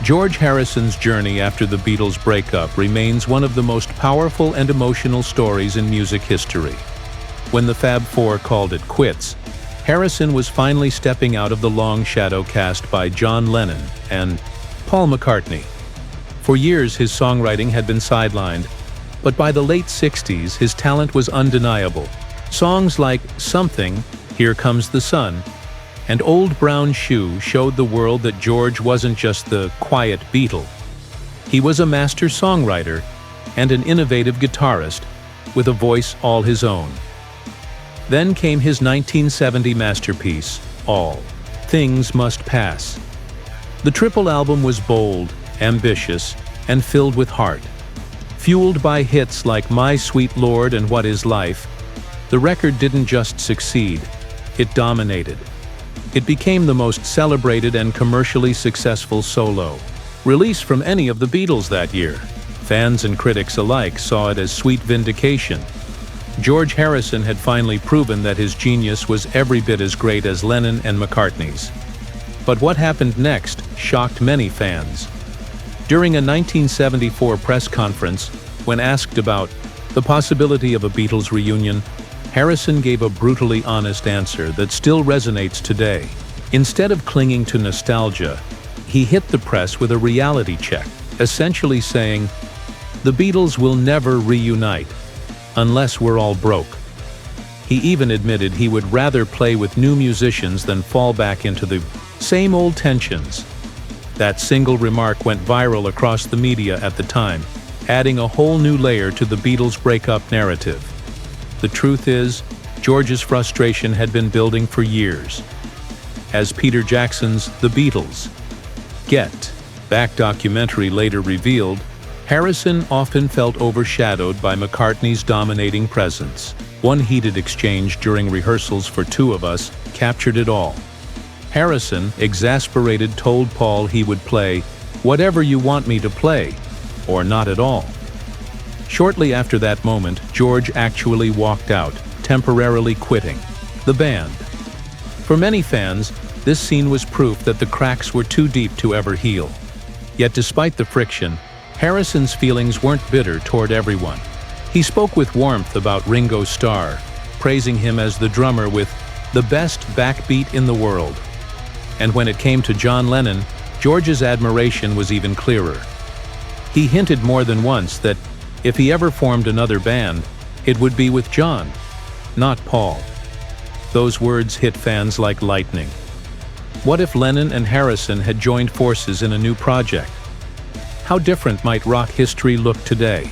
George Harrison's journey after the Beatles' breakup remains one of the most powerful and emotional stories in music history. When the Fab Four called it quits, Harrison was finally stepping out of the long shadow cast by John Lennon and Paul McCartney. For years, his songwriting had been sidelined, but by the late 60s, his talent was undeniable. Songs like Something, Here Comes the Sun, and Old Brown Shoe showed the world that George wasn't just the quiet Beatle. He was a master songwriter and an innovative guitarist with a voice all his own. Then came his 1970 masterpiece, All Things Must Pass. The triple album was bold, ambitious, and filled with heart. Fueled by hits like My Sweet Lord and What Is Life, the record didn't just succeed, it dominated. It became the most celebrated and commercially successful solo release from any of the Beatles that year. Fans and critics alike saw it as sweet vindication. George Harrison had finally proven that his genius was every bit as great as Lennon and McCartney's. But what happened next shocked many fans. During a 1974 press conference, when asked about the possibility of a Beatles reunion, Harrison gave a brutally honest answer that still resonates today. Instead of clinging to nostalgia, he hit the press with a reality check, essentially saying, "The Beatles will never reunite, unless we're all broke." He even admitted he would rather play with new musicians than fall back into the same old tensions. That single remark went viral across the media at the time, adding a whole new layer to the Beatles' breakup narrative. The truth is, George's frustration had been building for years. As Peter Jackson's The Beatles' Get Back documentary later revealed, Harrison often felt overshadowed by McCartney's dominating presence. One heated exchange during rehearsals for Two of Us captured it all. Harrison, exasperated, told Paul he would play "whatever you want me to play," or not at all. Shortly after that moment, George actually walked out, temporarily quitting the band. For many fans, this scene was proof that the cracks were too deep to ever heal. Yet despite the friction, Harrison's feelings weren't bitter toward everyone. He spoke with warmth about Ringo Starr, praising him as the drummer with the best backbeat in the world. And when it came to John Lennon, George's admiration was even clearer. He hinted more than once that if he ever formed another band, it would be with John, not Paul. Those words hit fans like lightning. What if Lennon and Harrison had joined forces in a new project? How different might rock history look today?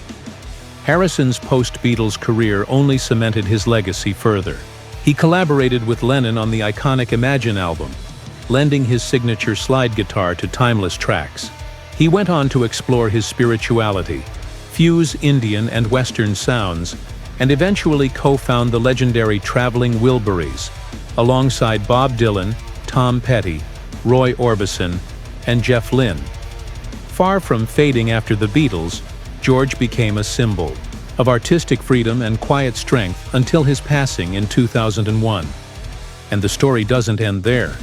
Harrison's post-Beatles career only cemented his legacy further. He collaborated with Lennon on the iconic Imagine album, lending his signature slide guitar to timeless tracks. He went on to explore his spirituality, fuse Indian and Western sounds, and eventually co-found the legendary Traveling Wilburys, alongside Bob Dylan, Tom Petty, Roy Orbison, and Jeff Lynne. Far from fading after the Beatles, George became a symbol of artistic freedom and quiet strength until his passing in 2001. And the story doesn't end there.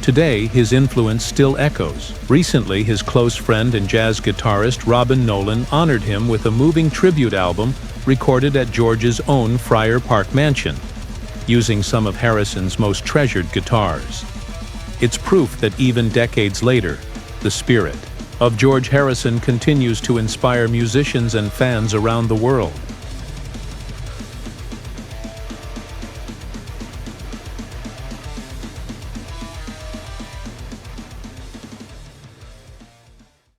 Today, his influence still echoes. Recently, his close friend and jazz guitarist Robin Nolan honored him with a moving tribute album recorded at George's own Friar Park mansion, using some of Harrison's most treasured guitars. It's proof that even decades later, the spirit of George Harrison continues to inspire musicians and fans around the world.